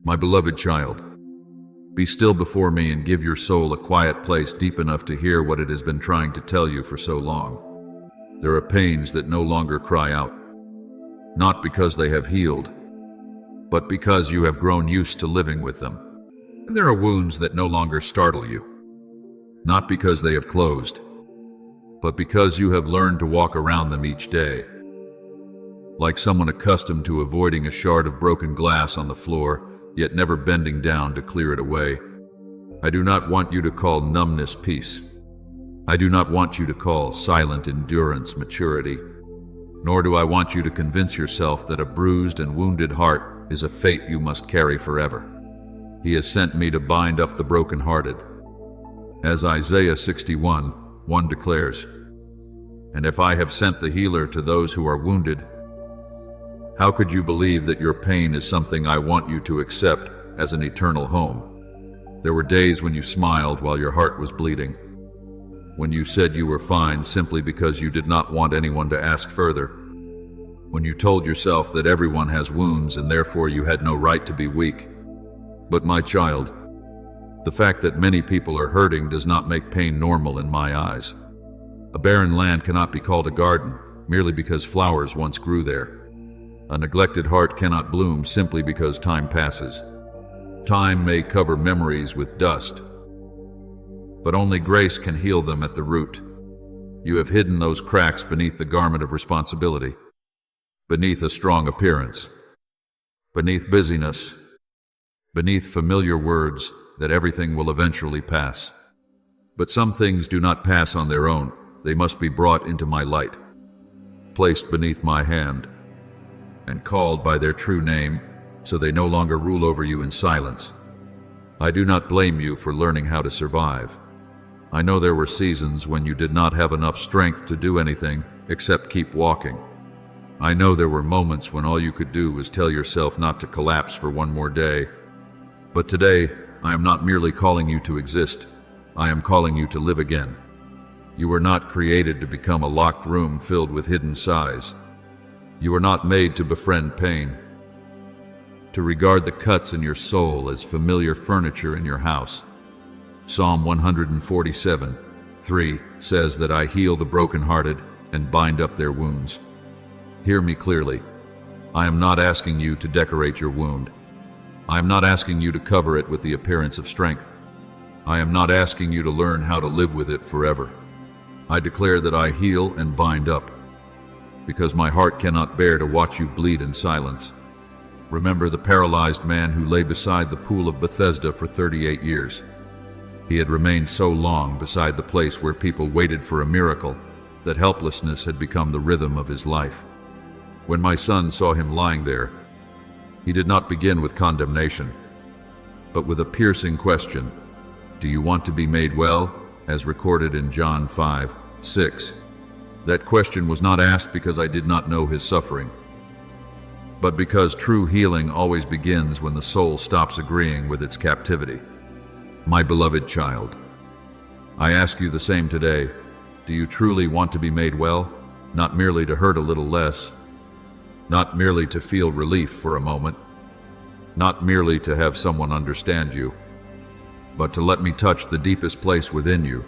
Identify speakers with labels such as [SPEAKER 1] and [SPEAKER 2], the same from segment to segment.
[SPEAKER 1] My beloved child, be still before me and give your soul a quiet place deep enough to hear what it has been trying to tell you for so long. There are pains that no longer cry out, not because they have healed, but because you have grown used to living with them. And there are wounds that no longer startle you, not because they have closed, but because you have learned to walk around them each day. Like someone accustomed to avoiding a shard of broken glass on the floor, yet never bending down to clear it away. I do not want you to call numbness peace. I do not want you to call silent endurance maturity. Nor do I want you to convince yourself that a bruised and wounded heart is a fate you must carry forever. He has sent me to bind up the brokenhearted. As Isaiah 61:1 declares, "And if I have sent the healer to those who are wounded, how could you believe that your pain is something I want you to accept as an eternal home?" There were days when you smiled while your heart was bleeding, when you said you were fine simply because you did not want anyone to ask further, when you told yourself that everyone has wounds and therefore you had no right to be weak. But my child, the fact that many people are hurting does not make pain normal in my eyes. A barren land cannot be called a garden merely because flowers once grew there. A neglected heart cannot bloom simply because time passes. Time may cover memories with dust, but only grace can heal them at the root. You have hidden those cracks beneath the garment of responsibility, beneath a strong appearance, beneath busyness, beneath familiar words that everything will eventually pass. But some things do not pass on their own. They must be brought into my light, placed beneath my hand, and called by their true name, so they no longer rule over you in silence. I do not blame you for learning how to survive. I know there were seasons when you did not have enough strength to do anything except keep walking. I know there were moments when all you could do was tell yourself not to collapse for one more day. But today, I am not merely calling you to exist. I am calling you to live again. You were not created to become a locked room filled with hidden sighs. You were not made to befriend pain, to regard the cuts in your soul as familiar furniture in your house. Psalm 147:3 says that I heal the brokenhearted and bind up their wounds. Hear me clearly. I am not asking you to decorate your wound. I am not asking you to cover it with the appearance of strength. I am not asking you to learn how to live with it forever. I declare that I heal and bind up, because my heart cannot bear to watch you bleed in silence. Remember the paralyzed man who lay beside the pool of Bethesda for 38 years. He had remained so long beside the place where people waited for a miracle that helplessness had become the rhythm of his life. When my son saw him lying there, he did not begin with condemnation, but with a piercing question. Do you want to be made well? As recorded in John 5:6. That question was not asked because I did not know his suffering, but because true healing always begins when the soul stops agreeing with its captivity. My beloved child, I ask you the same today. Do you truly want to be made well? Not merely to hurt a little less, not merely to feel relief for a moment, not merely to have someone understand you, but to let me touch the deepest place within you,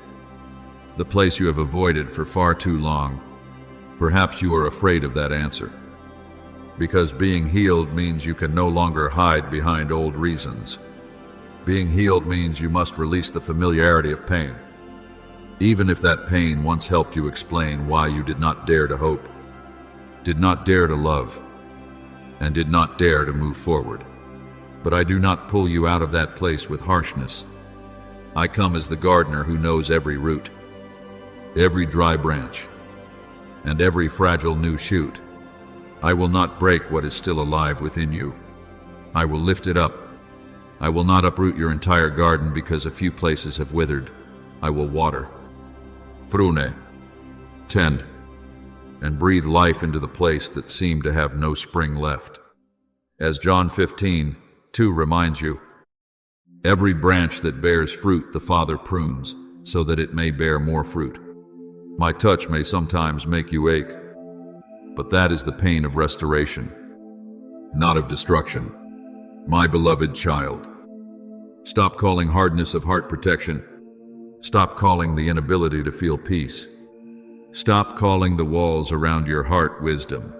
[SPEAKER 1] the place you have avoided for far too long. Perhaps you are afraid of that answer, because being healed means you can no longer hide behind old reasons. Being healed means you must release the familiarity of pain, even if that pain once helped you explain why you did not dare to hope, did not dare to love, and did not dare to move forward. But I do not pull you out of that place with harshness. I come as the gardener who knows every root, every dry branch, and every fragile new shoot. I will not break what is still alive within you. I will lift it up. I will not uproot your entire garden because a few places have withered. I will water, prune, tend, and breathe life into the place that seemed to have no spring left. As John 15:2 reminds you, every branch that bears fruit the Father prunes, so that it may bear more fruit. My touch may sometimes make you ache, but that is the pain of restoration, not of destruction. My beloved child, stop calling hardness of heart protection. Stop calling the inability to feel peace. Stop calling the walls around your heart wisdom.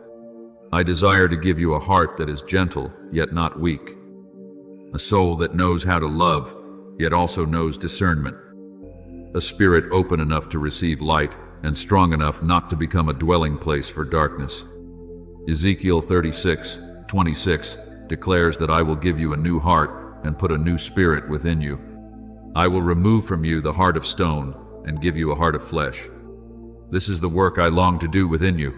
[SPEAKER 1] I desire to give you a heart that is gentle, yet not weak. A soul that knows how to love, yet also knows discernment. A spirit open enough to receive light and strong enough not to become a dwelling place for darkness. Ezekiel 36:26 declares that I will give you a new heart and put a new spirit within you. I will remove from you the heart of stone and give you a heart of flesh. This is the work I long to do within you,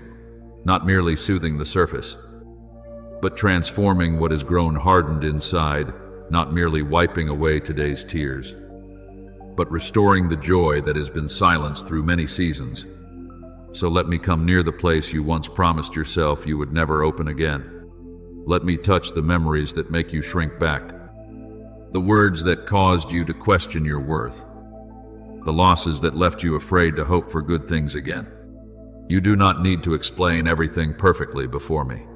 [SPEAKER 1] not merely soothing the surface, but transforming what has grown hardened inside, not merely wiping away today's tears, but restoring the joy that has been silenced through many seasons. So let me come near the place you once promised yourself you would never open again. Let me touch the memories that make you shrink back, the words that caused you to question your worth, the losses that left you afraid to hope for good things again. You do not need to explain everything perfectly before me.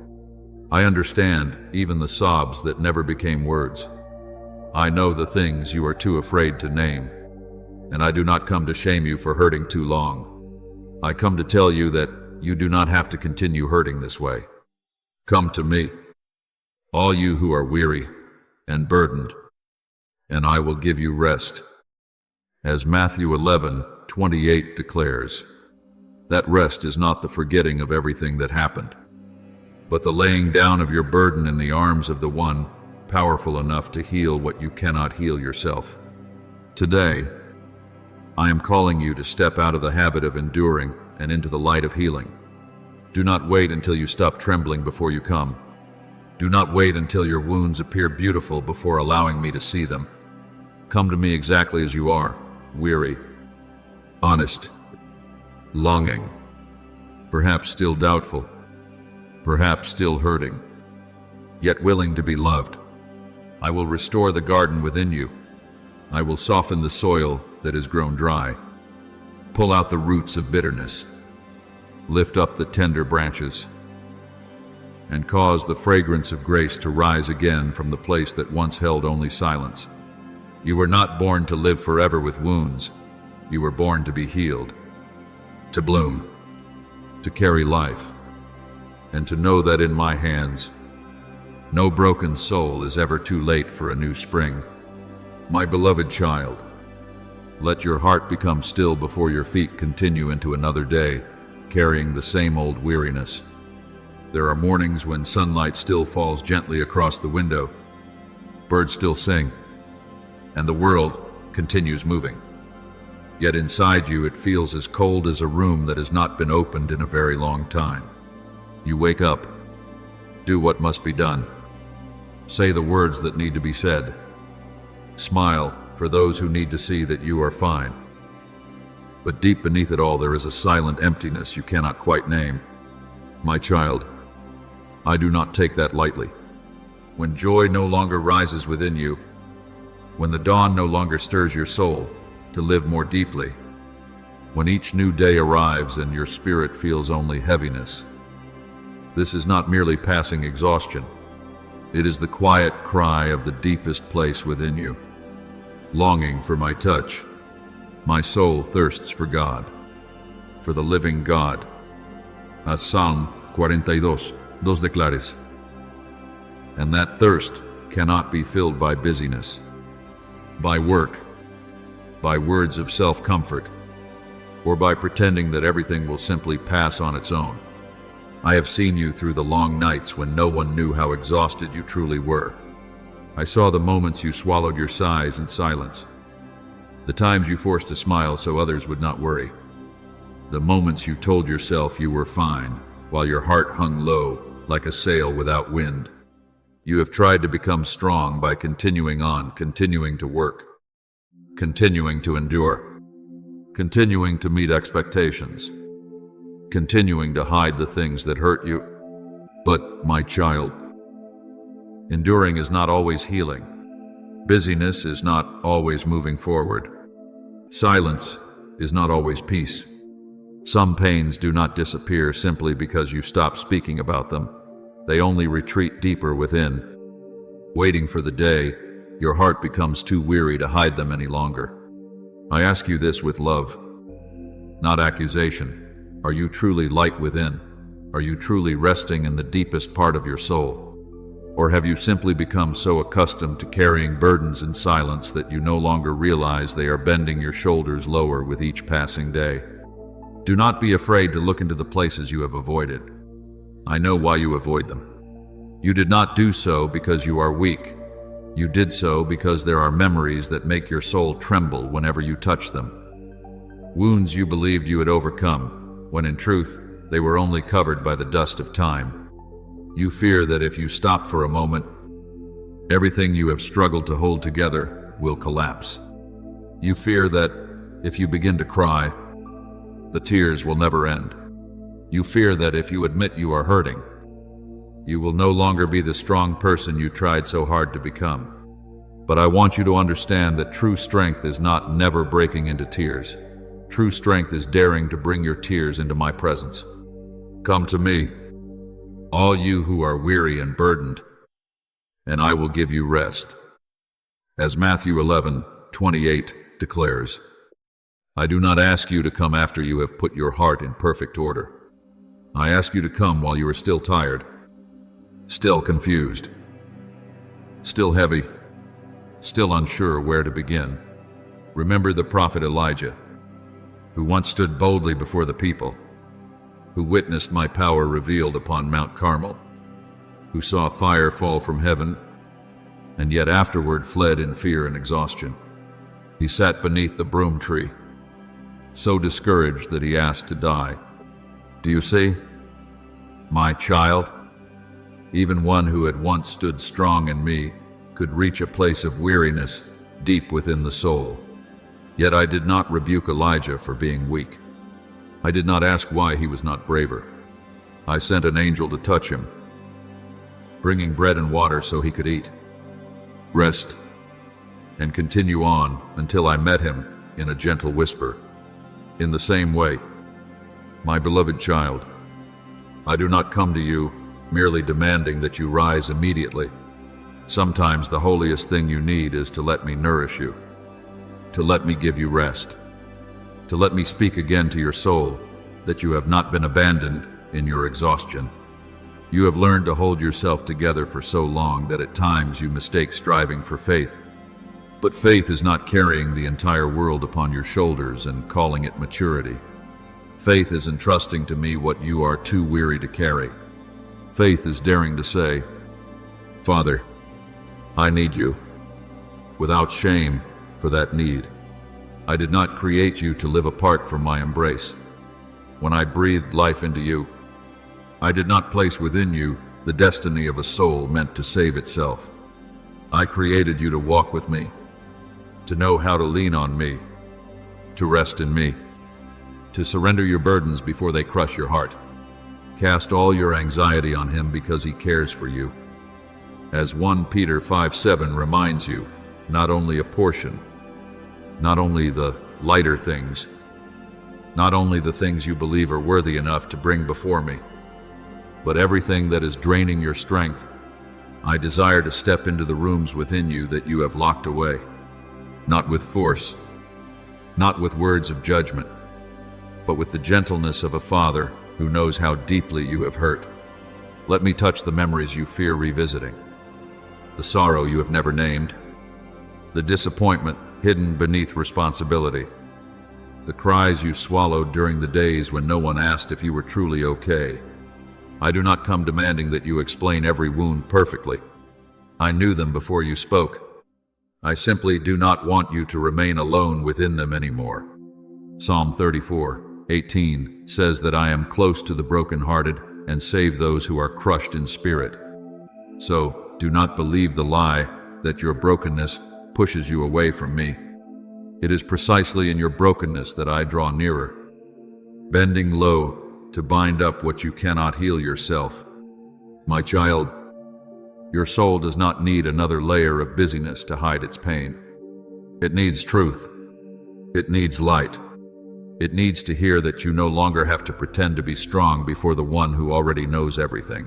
[SPEAKER 1] I understand even the sobs that never became words. I know the things you are too afraid to name, and I do not come to shame you for hurting too long. I come to tell you that you do not have to continue hurting this way. Come to me, all you who are weary and burdened, and I will give you rest. As Matthew 11:28 declares, that rest is not the forgetting of everything that happened, but the laying down of your burden in the arms of the one powerful enough to heal what you cannot heal yourself. Today, I am calling you to step out of the habit of enduring and into the light of healing. Do not wait until you stop trembling before you come. Do not wait until your wounds appear beautiful before allowing me to see them. Come to me exactly as you are, weary, honest, longing, perhaps still doubtful, perhaps still hurting, yet willing to be loved. I will restore the garden within you. I will soften the soil that has grown dry. Pull out the roots of bitterness. Lift up the tender branches, and cause the fragrance of grace to rise again from the place that once held only silence. You were not born to live forever with wounds. You were born to be healed, to bloom, to carry life, and to know that in my hands, no broken soul is ever too late for a new spring. My beloved child, let your heart become still before your feet continue into another day, carrying the same old weariness. There are mornings when sunlight still falls gently across the window, birds still sing, and the world continues moving. Yet inside you it feels as cold as a room that has not been opened in a very long time. You wake up, do what must be done, say the words that need to be said, smile for those who need to see that you are fine. But deep beneath it all there is a silent emptiness you cannot quite name. My child, I do not take that lightly. When joy no longer rises within you, when the dawn no longer stirs your soul to live more deeply, when each new day arrives and your spirit feels only heaviness, this is not merely passing exhaustion. It is the quiet cry of the deepest place within you, longing for my touch. My soul thirsts for God, for the living God. As Psalm 42:2 declares. And that thirst cannot be filled by busyness, by work, by words of self-comfort, or by pretending that everything will simply pass on its own. I have seen you through the long nights when no one knew how exhausted you truly were. I saw the moments you swallowed your sighs in silence, the times you forced a smile so others would not worry, the moments you told yourself you were fine while your heart hung low like a sail without wind. You have tried to become strong by continuing on, continuing to work, continuing to endure, continuing to meet expectations, continuing to hide the things that hurt you. But, my child, enduring is not always healing. Busyness is not always moving forward. Silence is not always peace. Some pains do not disappear simply because you stop speaking about them. They only retreat deeper within. waiting for the day your heart becomes too weary to hide them any longer. I ask you this with love, not accusation. Are you truly light within? Are you truly resting in the deepest part of your soul? Or have you simply become so accustomed to carrying burdens in silence that you no longer realize they are bending your shoulders lower with each passing day? Do not be afraid to look into the places you have avoided. I know why you avoid them. You did not do so because you are weak. You did so because there are memories that make your soul tremble whenever you touch them. Wounds you believed you had overcome, when in truth, they were only covered by the dust of time. You fear that if you stop for a moment, everything you have struggled to hold together will collapse. You fear that if you begin to cry, the tears will never end. You fear that if you admit you are hurting, you will no longer be the strong person you tried so hard to become. But I want you to understand that true strength is not never breaking into tears. True strength is daring to bring your tears into my presence. Come to me, all you who are weary and burdened, and I will give you rest. As Matthew 11:28 declares, I do not ask you to come after you have put your heart in perfect order. I ask you to come while you are still tired, still confused, still heavy, still unsure where to begin. Remember the prophet Elijah, who once stood boldly before the people, who witnessed my power revealed upon Mount Carmel, who saw fire fall from heaven, and yet afterward fled in fear and exhaustion. He sat beneath the broom tree, so discouraged that he asked to die. Do you see? My child, even one who had once stood strong in me, could reach a place of weariness deep within the soul. Yet I did not rebuke Elijah for being weak. I did not ask why he was not braver. I sent an angel to touch him, bringing bread and water so he could eat, rest, and continue on until I met him in a gentle whisper. In the same way, my beloved child, I do not come to you merely demanding that you rise immediately. Sometimes the holiest thing you need is to let me nourish you, to let me give you rest, to let me speak again to your soul that you have not been abandoned in your exhaustion. You have learned to hold yourself together for so long that at times you mistake striving for faith. But faith is not carrying the entire world upon your shoulders and calling it maturity. Faith is entrusting to me what you are too weary to carry. Faith is daring to say, Father, I need you, without shame for that need. I did not create you to live apart from my embrace. When I breathed life into you, I did not place within you the destiny of a soul meant to save itself. I created you to walk with me, to know how to lean on me, to rest in me, to surrender your burdens before they crush your heart. Cast all your anxiety on him because he cares for you. As 1 Peter 5:7 reminds you, not only a portion, not only the lighter things, not only the things you believe are worthy enough to bring before me, but everything that is draining your strength. I desire to step into the rooms within you that you have locked away, not with force, not with words of judgment, but with the gentleness of a father who knows how deeply you have hurt. Let me touch the memories you fear revisiting, the sorrow you have never named, the disappointment hidden beneath responsibility, the cries you swallowed during the days when no one asked if you were truly okay. I do not come demanding that you explain every wound perfectly. I knew them before you spoke. I simply do not want you to remain alone within them anymore. Psalm 34:18 says that I am close to the brokenhearted and save those who are crushed in spirit. So, do not believe the lie that your brokenness pushes you away from me. It is precisely in your brokenness that I draw nearer, bending low to bind up what you cannot heal yourself. My child, your soul does not need another layer of busyness to hide its pain. It needs truth. It needs light. It needs to hear that you no longer have to pretend to be strong before the one who already knows everything.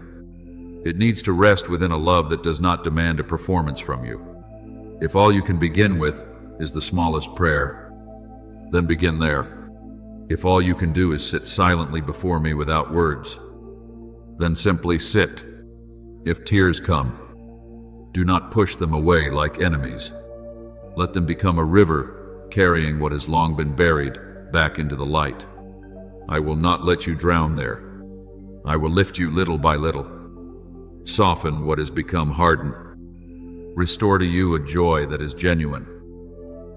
[SPEAKER 1] It needs to rest within a love that does not demand a performance from you. If all you can begin with is the smallest prayer, then begin there. If all you can do is sit silently before me without words, then simply sit. If tears come, do not push them away like enemies. Let them become a river carrying what has long been buried back into the light. I will not let you drown there. I will lift you little by little, soften what has become hardened, restore to you a joy that is genuine,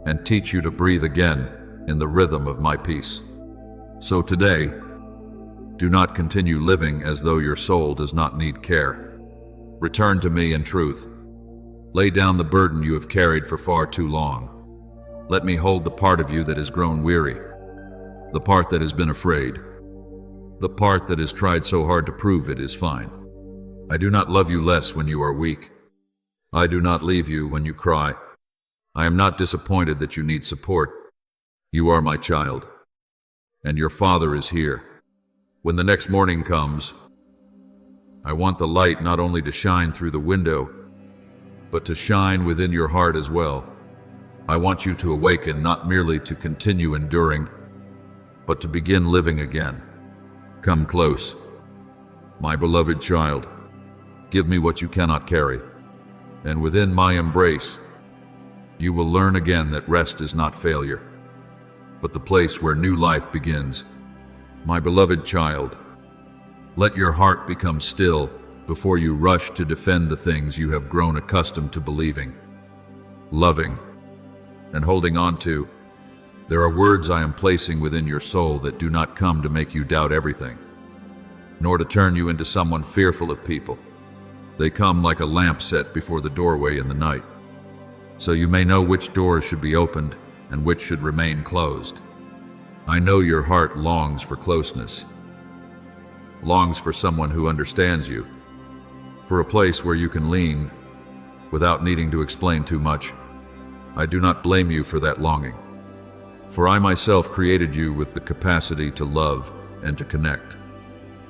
[SPEAKER 1] and teach you to breathe again in the rhythm of my peace. So today, do not continue living as though your soul does not need care. Return to me in truth. Lay down the burden you have carried for far too long. Let me hold the part of you that has grown weary, the part that has been afraid, the part that has tried so hard to prove it is fine. I do not love you less when you are weak. I do not leave you when you cry. I am not disappointed that you need support. You are my child, and your Father is here. When the next morning comes, I want the light not only to shine through the window, but to shine within your heart as well. I want you to awaken not merely to continue enduring, but to begin living again. Come close, my beloved child. Give me what you cannot carry, and within my embrace, you will learn again that rest is not failure, but the place where new life begins. My beloved child, let your heart become still before you rush to defend the things you have grown accustomed to believing, loving, and holding on to. There are words I am placing within your soul that do not come to make you doubt everything, nor to turn you into someone fearful of people. They come like a lamp set before the doorway in the night, so you may know which doors should be opened and which should remain closed. I know your heart longs for closeness, longs for someone who understands you, for a place where you can lean without needing to explain too much. I do not blame you for that longing, for I myself created you with the capacity to love and to connect.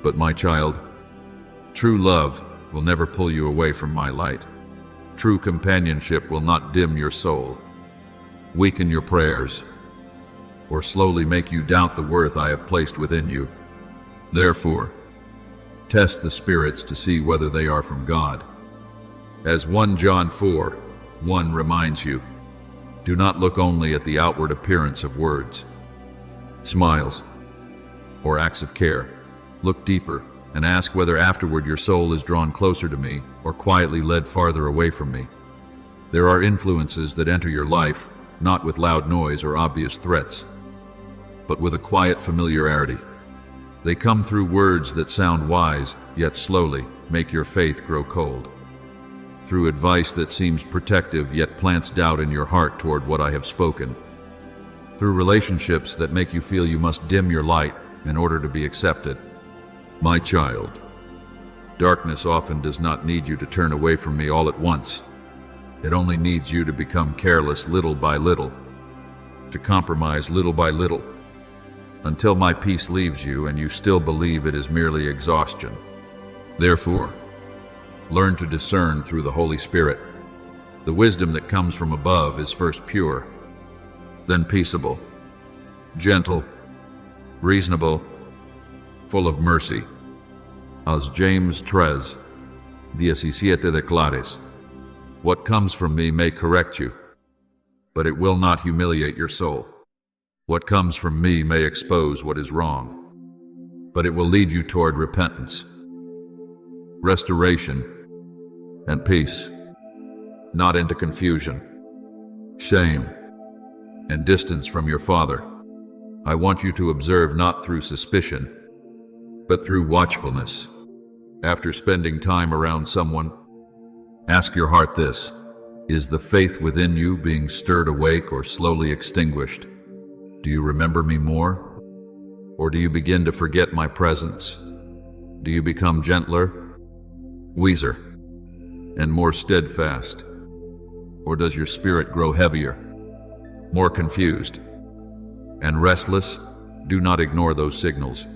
[SPEAKER 1] But my child, true love will never pull you away from my light. True companionship will not dim your soul, weaken your prayers, or slowly make you doubt the worth I have placed within you. Therefore, test the spirits to see whether they are from God. As 1 John 4:1 reminds you, do not look only at the outward appearance of words, smiles, or acts of care. Look deeper and ask whether afterward your soul is drawn closer to me or quietly led farther away from me. There are influences that enter your life, not with loud noise or obvious threats, but with a quiet familiarity. They come through words that sound wise, yet slowly make your faith grow cold. Through advice that seems protective, yet plants doubt in your heart toward what I have spoken. Through relationships that make you feel you must dim your light in order to be accepted. My child, darkness often does not need you to turn away from me all at once. It only needs you to become careless little by little, to compromise little by little, until my peace leaves you and you still believe it is merely exhaustion. Therefore, learn to discern through the Holy Spirit. The wisdom that comes from above is first pure, then peaceable, gentle, reasonable, full of mercy. As James 3:17 declares, what comes from me may correct you, but it will not humiliate your soul. What comes from me may expose what is wrong, but it will lead you toward repentance, restoration, and peace, not into confusion, shame, and distance from your Father. I want you to observe not through suspicion, but through watchfulness. After spending time around someone, ask your heart this: is the faith within you being stirred awake or slowly extinguished? Do you remember me more? Or do you begin to forget my presence? Do you become gentler, wiser, and more steadfast? Or does your spirit grow heavier, more confused, and restless? Do not ignore those signals.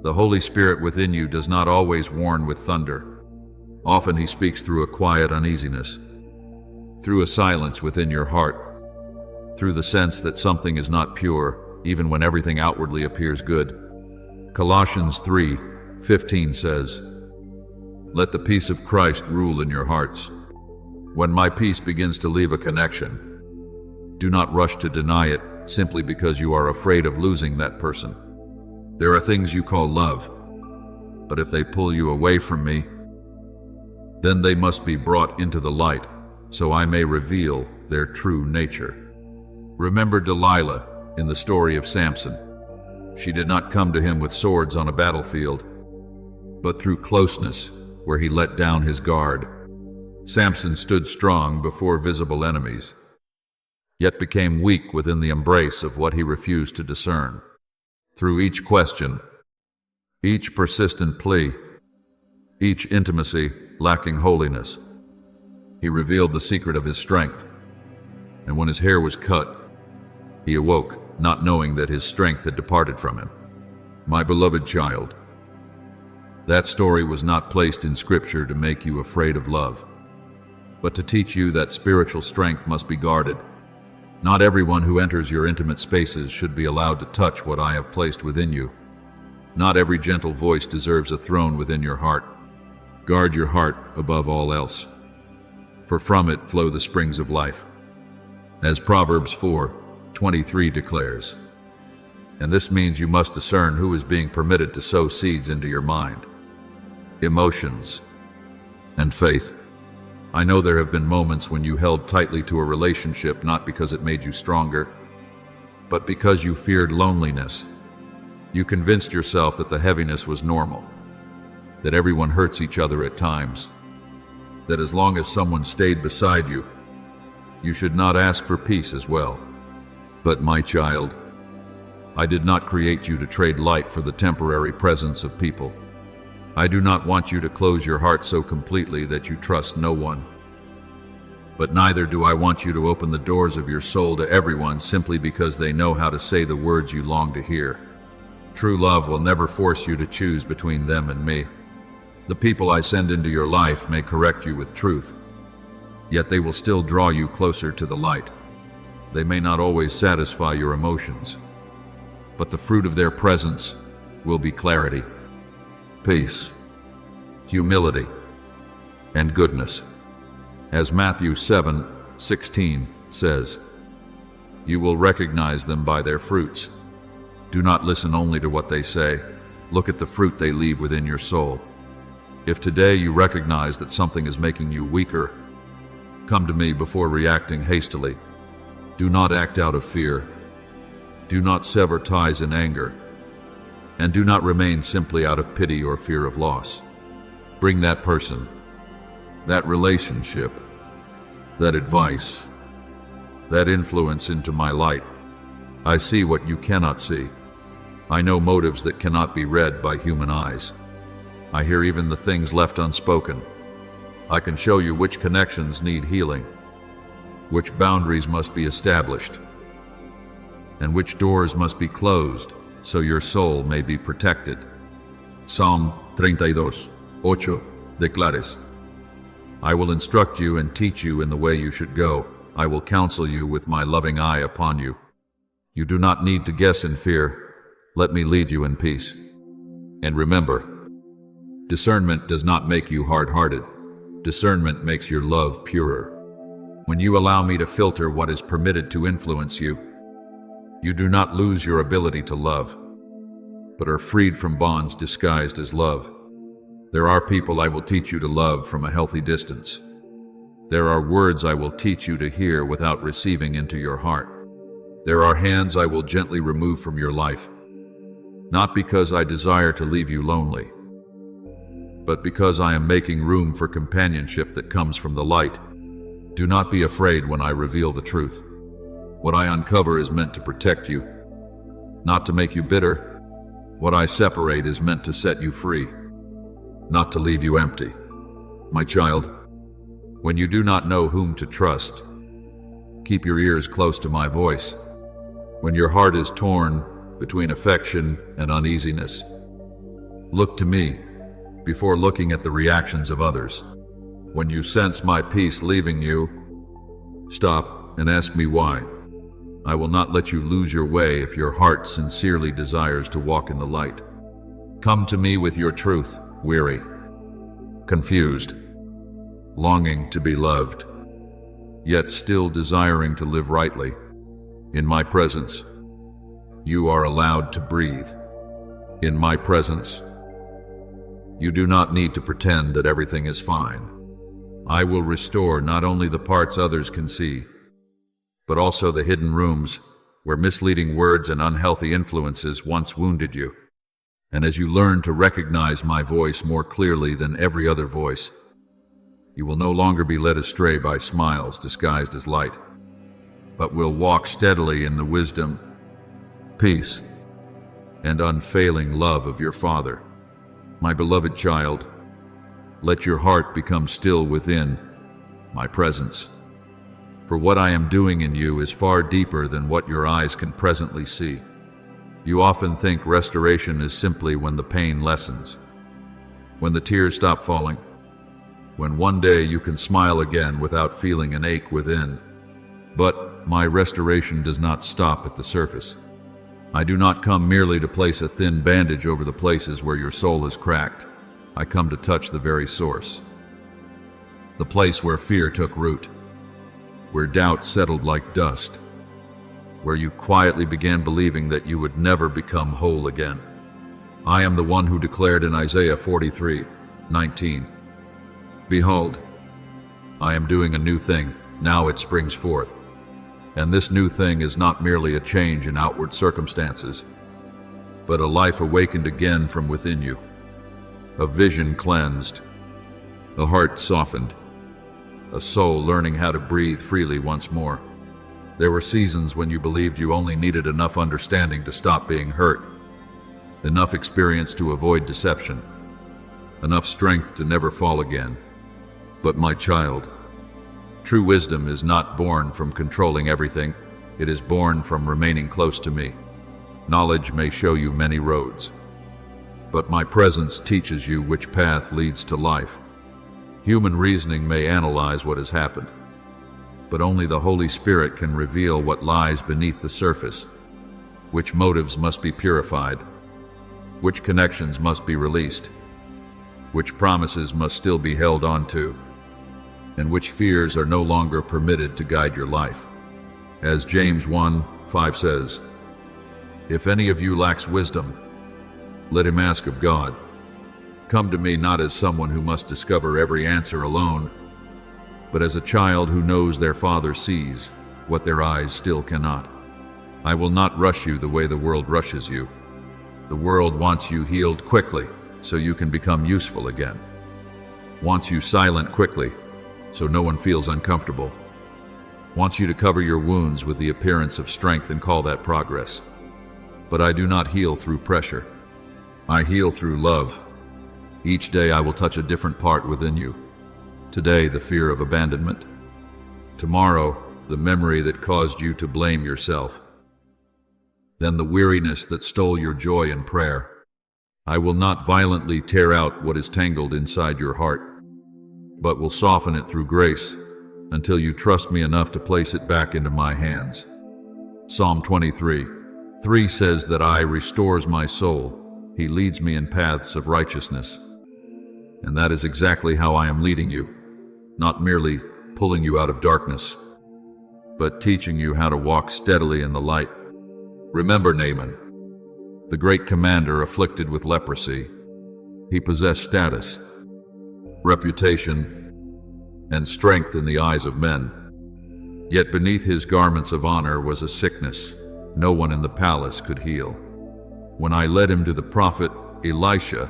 [SPEAKER 1] The Holy Spirit within you does not always warn with thunder. Often he speaks through a quiet uneasiness, through a silence within your heart, through the sense that something is not pure, even when everything outwardly appears good. Colossians 3:15 says, "Let the peace of Christ rule in your hearts. When my peace begins to leave a connection, do not rush to deny it simply because you are afraid of losing that person. There are things you call love, but if they pull you away from me, then they must be brought into the light, so I may reveal their true nature." Remember Delilah in the story of Samson. She did not come to him with swords on a battlefield, but through closeness, where he let down his guard. Samson stood strong before visible enemies, yet became weak within the embrace of what he refused to discern. Through each question, each persistent plea, each intimacy lacking holiness, he revealed the secret of his strength. And when his hair was cut, he awoke, not knowing that his strength had departed from him. My beloved child, that story was not placed in Scripture to make you afraid of love, but to teach you that spiritual strength must be guarded. Not everyone who enters your intimate spaces should be allowed to touch what I have placed within you. Not every gentle voice deserves a throne within your heart. Guard your heart above all else, for from it flow the springs of life, as Proverbs 4:23 declares. And this means you must discern who is being permitted to sow seeds into your mind, emotions, and faith. I know there have been moments when you held tightly to a relationship not because it made you stronger, but because you feared loneliness. You convinced yourself that the heaviness was normal, that everyone hurts each other at times, that as long as someone stayed beside you, you should not ask for peace as well. But my child, I did not create you to trade light for the temporary presence of people. I do not want you to close your heart so completely that you trust no one. But neither do I want you to open the doors of your soul to everyone simply because they know how to say the words you long to hear. True love will never force you to choose between them and me. The people I send into your life may correct you with truth, yet they will still draw you closer to the light. They may not always satisfy your emotions, but the fruit of their presence will be clarity, peace, humility, and goodness. As Matthew 7:16 says, "You will recognize them by their fruits." Do not listen only to what they say. Look at the fruit they leave within your soul. If today you recognize that something is making you weaker, come to me before reacting hastily. Do not act out of fear. Do not sever ties in anger. And do not remain simply out of pity or fear of loss. Bring that person, that relationship, that advice, that influence into my light. I see what you cannot see. I know motives that cannot be read by human eyes. I hear even the things left unspoken. I can show you which connections need healing, which boundaries must be established, and which doors must be closed so your soul may be protected. Psalm 32:8 declares, "I will instruct you and teach you in the way you should go. I will counsel you with my loving eye upon you. You do not need to guess in fear. Let me lead you in peace." And remember, discernment does not make you hard-hearted. Discernment makes your love purer. When you allow me to filter what is permitted to influence you, you do not lose your ability to love, but are freed from bonds disguised as love. There are people I will teach you to love from a healthy distance. There are words I will teach you to hear without receiving into your heart. There are hands I will gently remove from your life, not because I desire to leave you lonely, but because I am making room for companionship that comes from the light. Do not be afraid when I reveal the truth. What I uncover is meant to protect you, not to make you bitter. What I separate is meant to set you free, not to leave you empty. My child, when you do not know whom to trust, keep your ears close to my voice. When your heart is torn between affection and uneasiness, look to me. before looking at the reactions of others. When you sense my peace leaving you, stop and ask me why. I will not let you lose your way if your heart sincerely desires to walk in the light. Come to me with your truth, weary, confused, longing to be loved, yet still desiring to live rightly. In my presence, you are allowed to breathe. In my presence, you do not need to pretend that everything is fine. I will restore not only the parts others can see, but also the hidden rooms where misleading words and unhealthy influences once wounded you. And as you learn to recognize my voice more clearly than every other voice, you will no longer be led astray by smiles disguised as light, but will walk steadily in the wisdom, peace, and unfailing love of your Father. My beloved child, let your heart become still within my presence. For what I am doing in you is far deeper than what your eyes can presently see. You often think restoration is simply when the pain lessens, when the tears stop falling, when one day you can smile again without feeling an ache within. But my restoration does not stop at the surface. I do not come merely to place a thin bandage over the places where your soul is cracked. I come to touch the very source, the place where fear took root, where doubt settled like dust, where you quietly began believing that you would never become whole again. I am the one who declared in Isaiah 43:19, "Behold, I am doing a new thing, now it springs forth." And this new thing is not merely a change in outward circumstances, but a life awakened again from within you, a vision cleansed, a heart softened, a soul learning how to breathe freely once more. There were seasons when you believed you only needed enough understanding to stop being hurt, enough experience to avoid deception, enough strength to never fall again. But my child, true wisdom is not born from controlling everything. It is born from remaining close to me. Knowledge may show you many roads, but my presence teaches you which path leads to life. Human reasoning may analyze what has happened, but only the Holy Spirit can reveal what lies beneath the surface, which motives must be purified, which connections must be released, which promises must still be held on to, and which fears are no longer permitted to guide your life. As James 1:5 says, "If any of you lacks wisdom, let him ask of God. Come to me not as someone who must discover every answer alone, but as a child who knows their Father sees what their eyes still cannot. I will not rush you the way the world rushes you. The world wants you healed quickly so you can become useful again, wants you silent quickly so no one feels uncomfortable, wants you to cover your wounds with the appearance of strength and call that progress. But I do not heal through pressure. I heal through love. Each day I will touch a different part within you. Today, the fear of abandonment. Tomorrow, the memory that caused you to blame yourself. Then the weariness that stole your joy in prayer. I will not violently tear out what is tangled inside your heart, but will soften it through grace until you trust me enough to place it back into my hands. Psalm 23:3 says that I restores my soul. He leads me in paths of righteousness. And that is exactly how I am leading you, not merely pulling you out of darkness, but teaching you how to walk steadily in the light. Remember Naaman, the great commander afflicted with leprosy. He possessed status, reputation, and strength in the eyes of men. Yet beneath his garments of honor was a sickness no one in the palace could heal. When I led him to the prophet Elisha,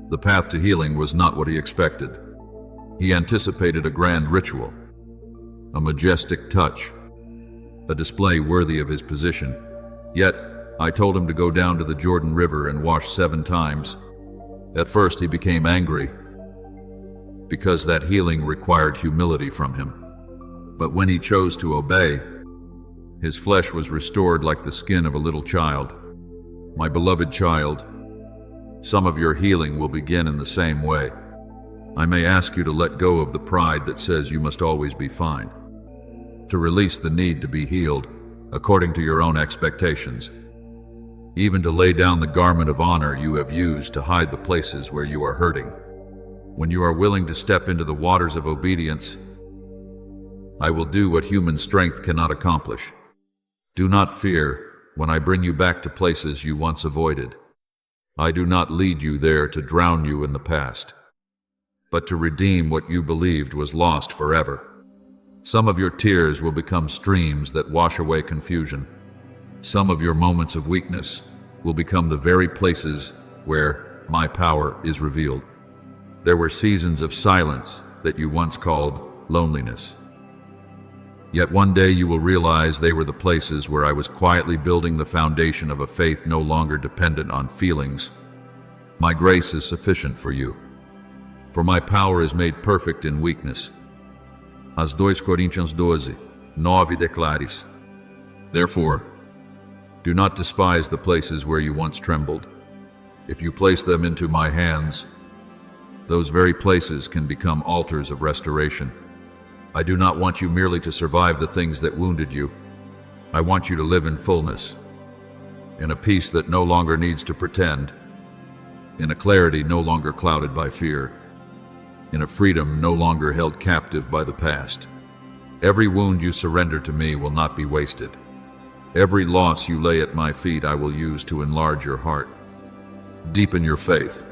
[SPEAKER 1] the path to healing was not what he expected. He anticipated a grand ritual, a majestic touch, a display worthy of his position. Yet, I told him to go down to the Jordan River and wash 7 times. At first he became angry, because that healing required humility from him. But when he chose to obey, his flesh was restored like the skin of a little child. My beloved child, Some of your healing will begin in the same way. I may ask you to let go of the pride that says you must always be fine, to release the need to be healed according to your own expectations, even to lay down the garment of honor you have used to hide the places where you are hurting. When you are willing to step into the waters of obedience, I will do what human strength cannot accomplish. Do not fear when I bring you back to places you once avoided. I do not lead you there to drown you in the past, but to redeem what you believed was lost forever. Some of your tears will become streams that wash away confusion. Some of your moments of weakness will become the very places where my power is revealed. There were seasons of silence that you once called loneliness. Yet one day you will realize they were the places where I was quietly building the foundation of a faith no longer dependent on feelings. My grace is sufficient for you, for my power is made perfect in weakness. As 2 Coríntios 12:9 declares. Therefore, do not despise the places where you once trembled. If you place them into my hands, those very places can become altars of restoration. I do not want you merely to survive the things that wounded you. I want you to live in fullness, in a peace that no longer needs to pretend, in a clarity no longer clouded by fear, in a freedom no longer held captive by the past. Every wound you surrender to me will not be wasted. Every loss you lay at my feet I will use to enlarge your heart, deepen your faith,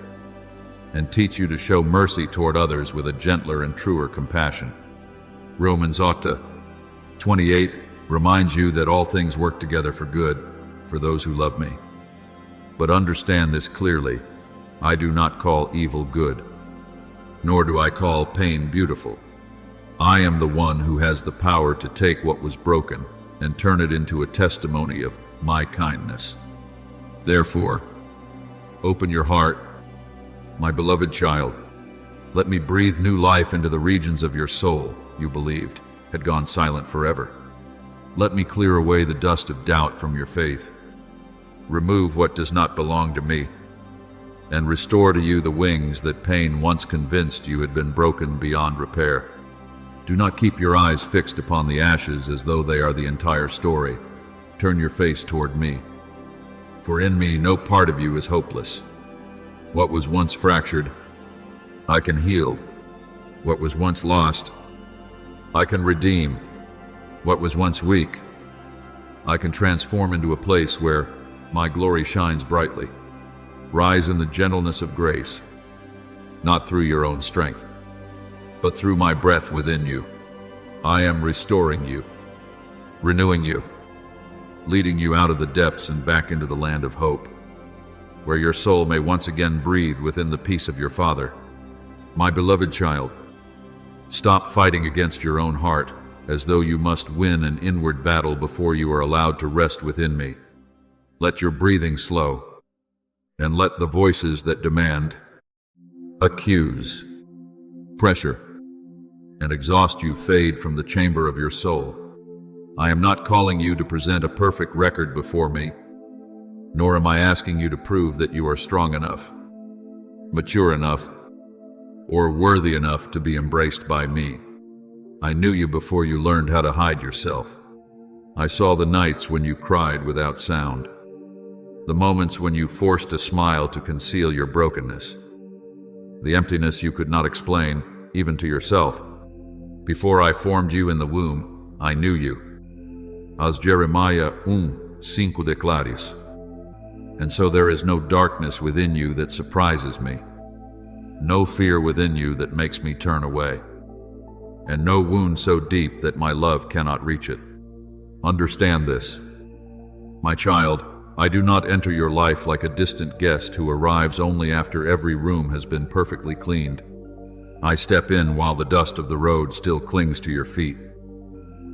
[SPEAKER 1] and teach you to show mercy toward others with a gentler and truer compassion. Romans 8:28 reminds you that all things work together for good for those who love me. But understand this clearly, I do not call evil good, nor do I call pain beautiful. I am the one who has the power to take what was broken and turn it into a testimony of my kindness. Therefore, open your heart, my beloved child. Let me breathe new life into the regions of your soul you believed had gone silent forever. Let me clear away the dust of doubt from your faith, remove what does not belong to me, and restore to you the wings that pain once convinced you had been broken beyond repair. Do not keep your eyes fixed upon the ashes as though they are the entire story. Turn your face toward me, for in me no part of you is hopeless. What was once fractured, I can heal. What was once lost, I can redeem. What was once weak, I can transform into a place where my glory shines brightly. Rise in the gentleness of grace, not through your own strength, but through my breath within you. I am restoring you, renewing you, leading you out of the depths and back into the land of hope, where your soul may once again breathe within the peace of your Father. My beloved child, stop fighting against your own heart as though you must win an inward battle before you are allowed to rest within me. Let your breathing slow, and let the voices that demand, accuse, pressure, and exhaust you fade from the chamber of your soul. I am not calling you to present a perfect record before me, nor am I asking you to prove that you are strong enough, mature enough, or worthy enough to be embraced by me. I knew you before you learned how to hide yourself. I saw the nights when you cried without sound, the moments when you forced a smile to conceal your brokenness, the emptiness you could not explain, even to yourself. Before I formed you in the womb, I knew you. As Jeremiah 1:5 declares. And so there is no darkness within you that surprises me, no fear within you that makes me turn away, and no wound so deep that my love cannot reach it. Understand this, my child. I do not enter your life like a distant guest who arrives only after every room has been perfectly cleaned. I step in while the dust of the road still clings to your feet,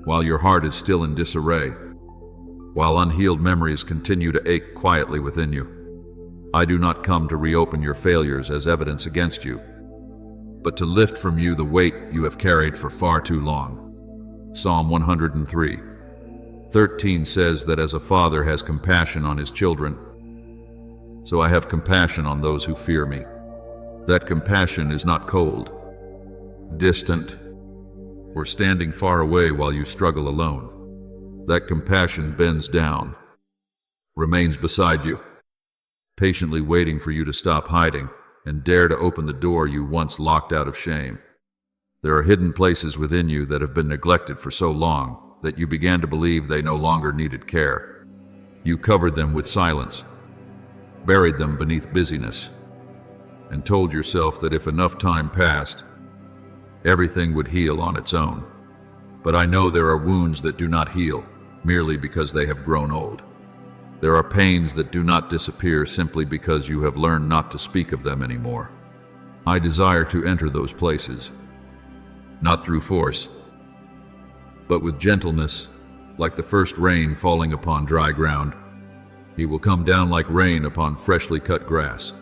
[SPEAKER 1] while your heart is still in disarray, while unhealed memories continue to ache quietly within you. I do not come to reopen your failures as evidence against you, but to lift from you the weight you have carried for far too long. Psalm 103:13 says that as a father has compassion on his children, So I have compassion on those who fear me. That compassion is not cold, distant, or standing far away while you struggle alone. That compassion bends down, remains beside you, patiently waiting for you to stop hiding and dare to open the door you once locked out of shame. There are hidden places within you that have been neglected for so long that you began to believe they no longer needed care. You covered them with silence, buried them beneath busyness, and told yourself that if enough time passed, everything would heal on its own. But I know there are wounds that do not heal merely because they have grown old. There are pains that do not disappear simply because you have learned not to speak of them anymore. I desire to enter those places, not through force, but with gentleness, like the first rain falling upon dry ground. He will come down like rain upon freshly cut grass,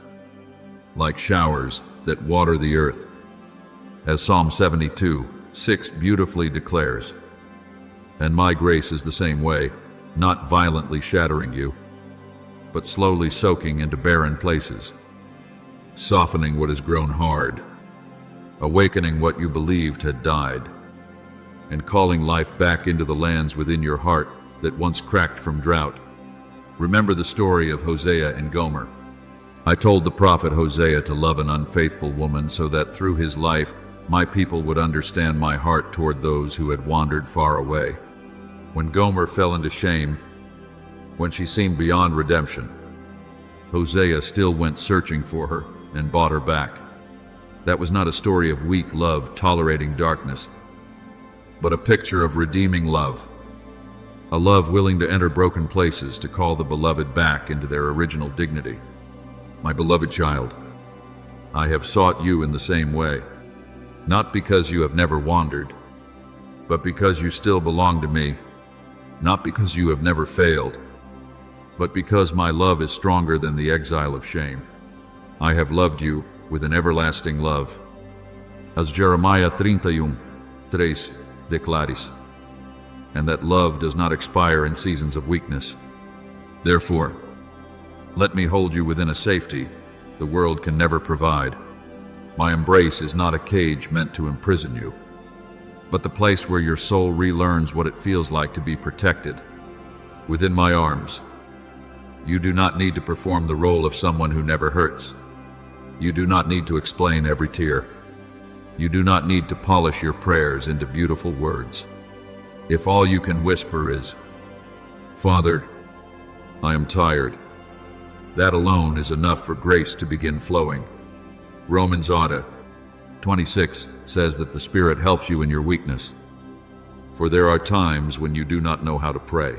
[SPEAKER 1] like showers that water the earth. As Psalm 72:6 beautifully declares, "And my grace is the same way, not violently shattering you, but slowly soaking into barren places, softening what has grown hard, awakening what you believed had died, and calling life back into the lands within your heart that once cracked from drought." Remember the story of Hosea and Gomer. I told the prophet Hosea to love an unfaithful woman so that through his life my people would understand my heart toward those who had wandered far away. When Gomer fell into shame, when she seemed beyond redemption, Hosea still went searching for her and bought her back. That was not a story of weak love tolerating darkness, but a picture of redeeming love. A love willing to enter broken places to call the beloved back into their original dignity. My beloved child, I have sought you in the same way, not because you have never wandered, but because you still belong to me, not because you have never failed, but because my love is stronger than the exile of shame. I have loved you with an everlasting love. As Jeremiah 31:3 declares, and that love does not expire in seasons of weakness. Therefore, let me hold you within a safety the world can never provide. My embrace is not a cage meant to imprison you, but the place where your soul relearns what it feels like to be protected. Within my arms, you do not need to perform the role of someone who never hurts. You do not need to explain every tear. You do not need to polish your prayers into beautiful words. If all you can whisper is, "Father, I am tired," that alone is enough for grace to begin flowing. Romans 8:26 says that the Spirit helps you in your weakness. For there are times when you do not know how to pray,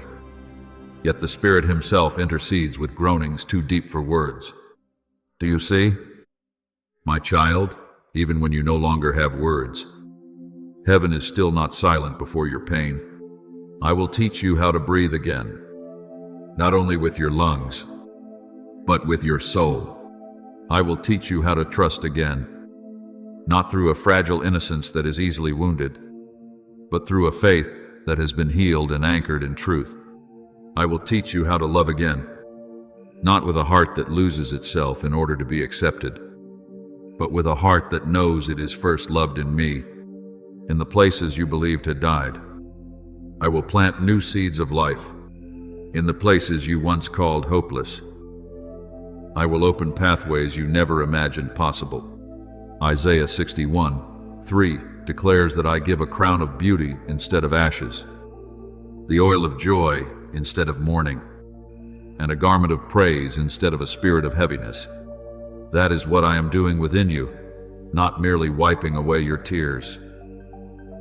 [SPEAKER 1] yet the Spirit Himself intercedes with groanings too deep for words. Do you see? My child, even when you no longer have words, heaven is still not silent before your pain. I will teach you how to breathe again, not only with your lungs, but with your soul. I will teach you how to trust again, not through a fragile innocence that is easily wounded, but through a faith that has been healed and anchored in truth. I will teach you how to love again, not with a heart that loses itself in order to be accepted, but with a heart that knows it is first loved in me, in the places you believed had died. I will plant new seeds of life in the places you once called hopeless. I will open pathways you never imagined possible. Isaiah 61:3 declares that I give a crown of beauty instead of ashes, the oil of joy instead of mourning, and a garment of praise instead of a spirit of heaviness. That is what I am doing within you, not merely wiping away your tears,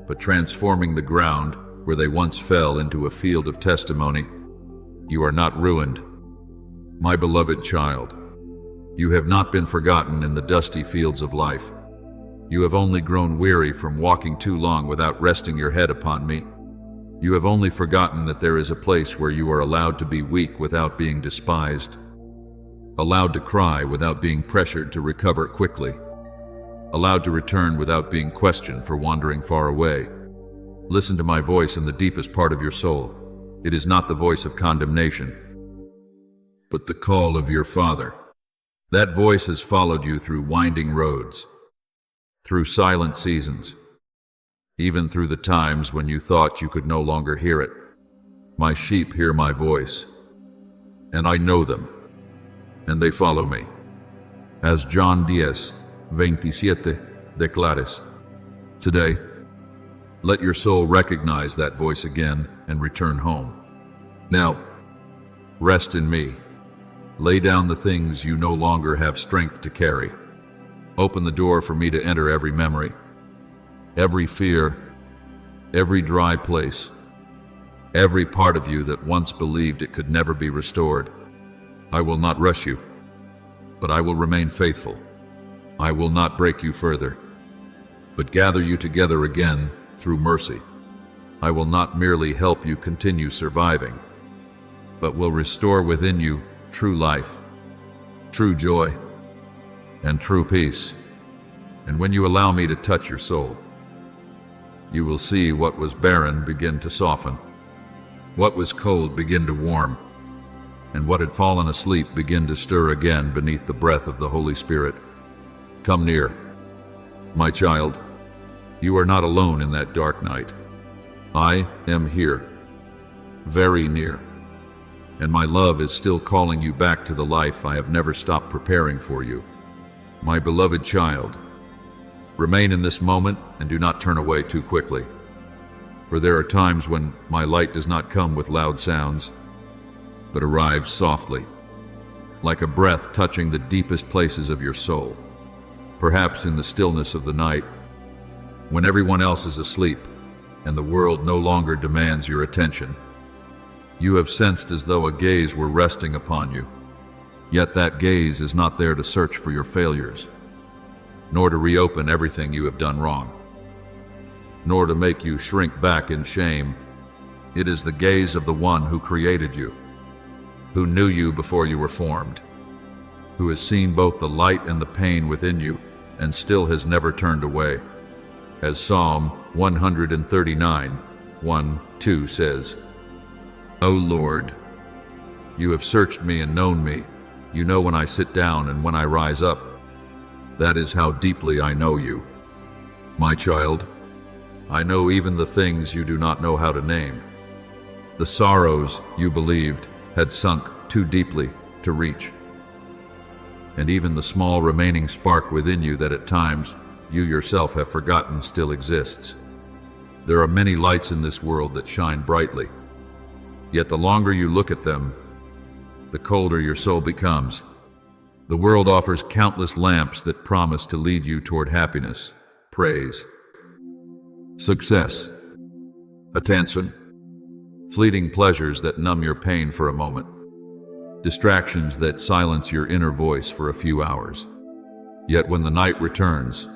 [SPEAKER 1] but transforming the ground where they once fell into a field of testimony. You are not ruined, my beloved child. You have not been forgotten in the dusty fields of life. You have only grown weary from walking too long without resting your head upon me. You have only forgotten that there is a place where you are allowed to be weak without being despised, allowed to cry without being pressured to recover quickly, allowed to return without being questioned for wandering far away. Listen to my voice in the deepest part of your soul. It is not the voice of condemnation, but the call of your Father. That voice has followed you through winding roads, through silent seasons, even through the times when you thought you could no longer hear it. My sheep hear my voice, and I know them, and they follow me. As John 10:27 declares, today, let your soul recognize that voice again and return home. Now, rest in me. Lay down the things you no longer have strength to carry. Open the door for me to enter every memory, every fear, every dry place, every part of you that once believed it could never be restored. I will not rush you, but I will remain faithful. I will not break you further, but gather you together again through mercy. I will not merely help you continue surviving, but will restore within you true life, true joy, and true peace. And when you allow me to touch your soul, you will see what was barren begin to soften, what was cold begin to warm, and what had fallen asleep begin to stir again beneath the breath of the Holy Spirit. Come near, my child. You are not alone in that dark night. I am here, very near, and my love is still calling you back to the life I have never stopped preparing for you. My beloved child, remain in this moment and do not turn away too quickly. For there are times when my light does not come with loud sounds, but arrives softly, like a breath touching the deepest places of your soul. Perhaps in the stillness of the night, when everyone else is asleep and the world no longer demands your attention, you have sensed as though a gaze were resting upon you. Yet that gaze is not there to search for your failures, nor to reopen everything you have done wrong, nor to make you shrink back in shame. It is the gaze of the one who created you, who knew you before you were formed, who has seen both the light and the pain within you and still has never turned away. As Psalm 139:1-2 says, O Lord, you have searched me and known me. You know when I sit down and when I rise up. That is how deeply I know you. My child, I know even the things you do not know how to name. The sorrows you believed had sunk too deeply to reach, and even the small remaining spark within you that at times you yourself have forgotten still exists. There are many lights in this world that shine brightly, yet the longer you look at them, the colder your soul becomes. The world offers countless lamps that promise to lead you toward happiness, praise, success, attention, fleeting pleasures that numb your pain for a moment, distractions that silence your inner voice for a few hours. Yet when the night returns,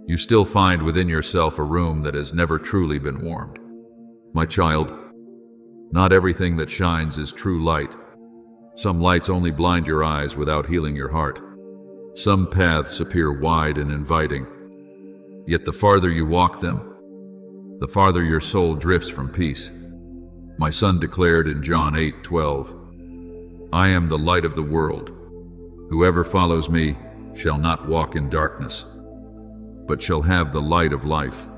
[SPEAKER 1] you still find within yourself a room that has never truly been warmed. My child, not everything that shines is true light. Some lights only blind your eyes without healing your heart. Some paths appear wide and inviting, yet the farther you walk them, the farther your soul drifts from peace. My son declared in John 8:12, I am the light of the world. Whoever follows me shall not walk in darkness, but shall have the light of life.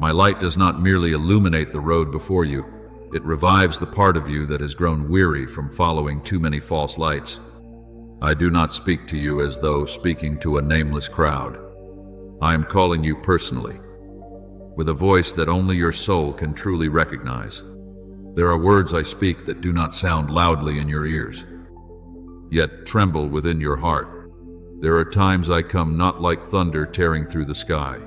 [SPEAKER 1] My light does not merely illuminate the road before you, it revives the part of you that has grown weary from following too many false lights. I do not speak to you as though speaking to a nameless crowd. I am calling you personally, with a voice that only your soul can truly recognize. There are words I speak that do not sound loudly in your ears, yet tremble within your heart. There are times I come not like thunder tearing through the sky,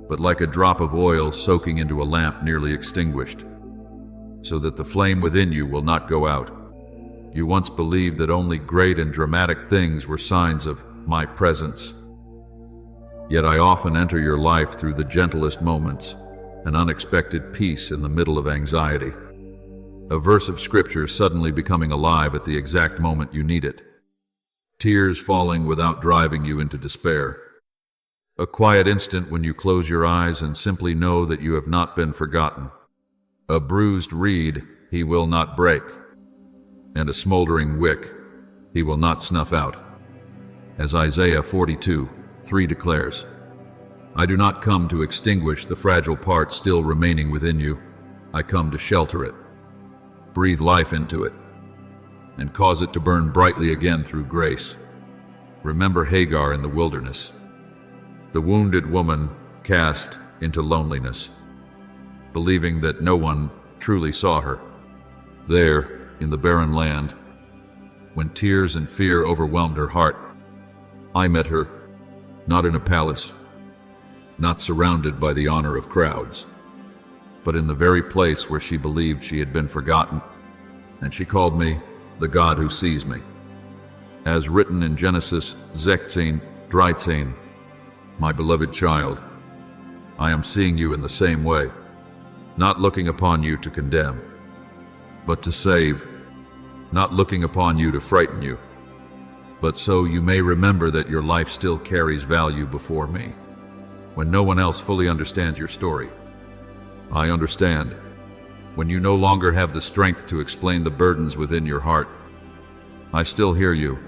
[SPEAKER 1] but like a drop of oil soaking into a lamp nearly extinguished, so that the flame within you will not go out. You once believed that only great and dramatic things were signs of my presence. Yet I often enter your life through the gentlest moments, an unexpected peace in the middle of anxiety, a verse of scripture suddenly becoming alive at the exact moment you need it, tears falling without driving you into despair, a quiet instant when you close your eyes and simply know that you have not been forgotten. A bruised reed he will not break, and a smoldering wick he will not snuff out. As Isaiah 42:3 declares, I do not come to extinguish the fragile part still remaining within you. I come to shelter it, breathe life into it, and cause it to burn brightly again through grace. Remember Hagar in the wilderness, the wounded woman cast into loneliness, believing that no one truly saw her. There, in the barren land, when tears and fear overwhelmed her heart, I met her, not in a palace, not surrounded by the honor of crowds, but in the very place where she believed she had been forgotten, and she called me the God who sees me. As written in Genesis 16:13, my beloved child, I am seeing you in the same way, not looking upon you to condemn, but to save, not looking upon you to frighten you, but so you may remember that your life still carries value before me. When no one else fully understands your story, I understand. When you no longer have the strength to explain the burdens within your heart, I still hear you.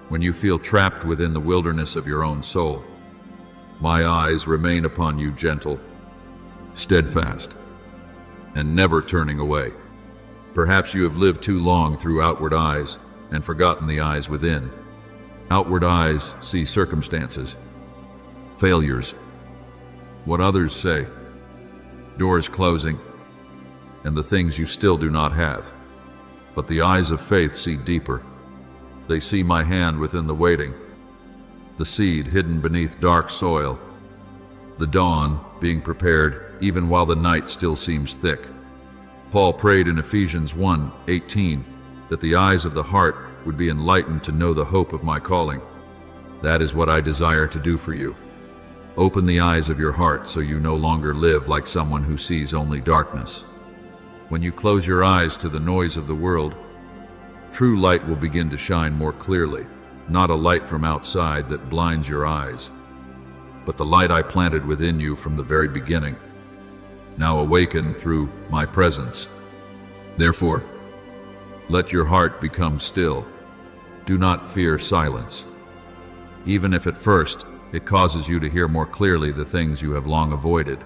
[SPEAKER 1] When you feel trapped within the wilderness of your own soul, my eyes remain upon you, gentle, steadfast, and never turning away. Perhaps you have lived too long through outward eyes and forgotten the eyes within. Outward eyes see circumstances, failures, what others say, doors closing, and the things you still do not have. But the eyes of faith see deeper. They see my hand within the waiting, the seed hidden beneath dark soil, the dawn being prepared even while the night still seems thick. Paul prayed in Ephesians 1:18 that the eyes of the heart would be enlightened to know the hope of my calling. That is what I desire to do for you. Open the eyes of your heart so you no longer live like someone who sees only darkness. When you close your eyes to the noise of the world, true light will begin to shine more clearly, not a light from outside that blinds your eyes, but the light I planted within you from the very beginning, now awakened through my presence. Therefore, let your heart become still. Do not fear silence, even if at first it causes you to hear more clearly the things you have long avoided.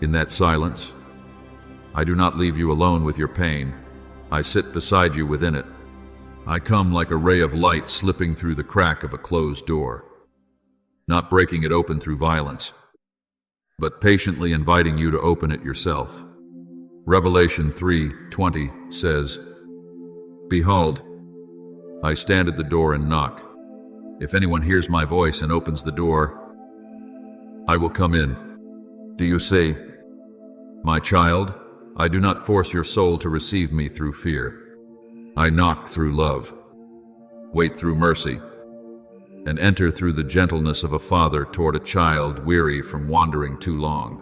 [SPEAKER 1] In that silence, I do not leave you alone with your pain. I sit beside you within it. I come like a ray of light slipping through the crack of a closed door, not breaking it open through violence, but patiently inviting you to open it yourself. Revelation 3:20 says, Behold, I stand at the door and knock. If anyone hears my voice and opens the door, I will come in. Do you see? My child, I do not force your soul to receive me through fear. I knock through love, wait through mercy, and enter through the gentleness of a father toward a child weary from wandering too long.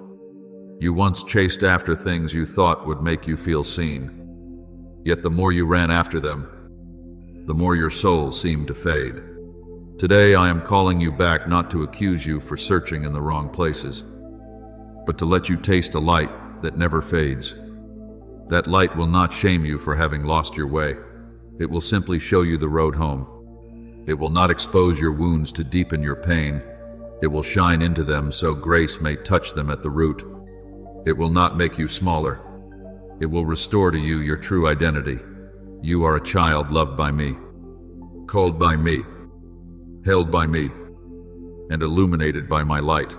[SPEAKER 1] You once chased after things you thought would make you feel seen, yet the more you ran after them, the more your soul seemed to fade. Today I am calling you back not to accuse you for searching in the wrong places, but to let you taste a light that never fades. That light will not shame you for having lost your way. It will simply show you the road home. It will not expose your wounds to deepen your pain. It will shine into them so grace may touch them at the root. It will not make you smaller. It will restore to you your true identity. You are a child loved by me, called by me, held by me, and illuminated by my light.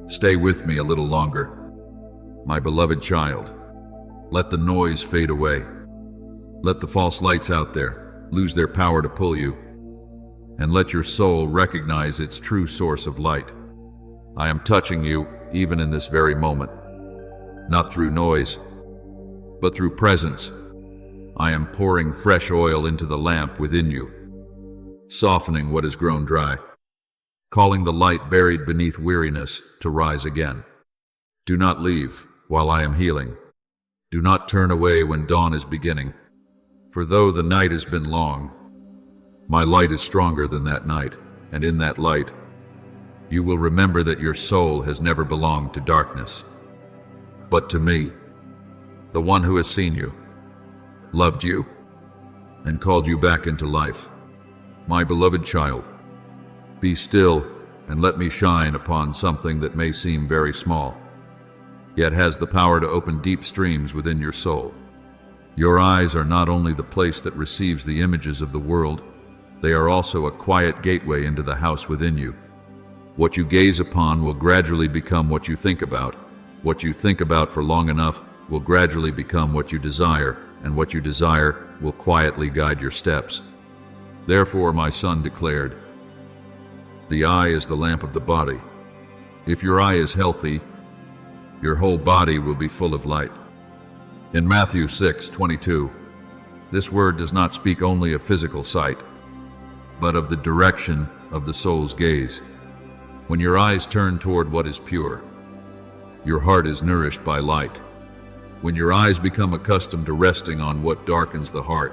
[SPEAKER 1] Stay with me a little longer, my beloved child. Let the noise fade away. Let the false lights out there lose their power to pull you, and let your soul recognize its true source of light. I am touching you even in this very moment, not through noise, but through presence. I am pouring fresh oil into the lamp within you, softening what has grown dry, calling the light buried beneath weariness to rise again. Do not leave while I am healing. Do not turn away when dawn is beginning, for though the night has been long, my light is stronger than that night, and in that light, you will remember that your soul has never belonged to darkness, but to me, the one who has seen you, loved you, and called you back into life. My beloved child, Be still and let me shine upon something that may seem very small, yet has the power to open deep streams within your soul. Your eyes are not only the place that receives the images of the world, they are also a quiet gateway into the house within you. What you gaze upon will gradually become what you think about. What you think about for long enough will gradually become what you desire, and what you desire will quietly guide your steps. Therefore, my son declared, the eye is the lamp of the body. If your eye is healthy, your whole body will be full of light. In Matthew 6:22, this word does not speak only of physical sight, but of the direction of the soul's gaze. When your eyes turn toward what is pure, your heart is nourished by light. When your eyes become accustomed to resting on what darkens the heart,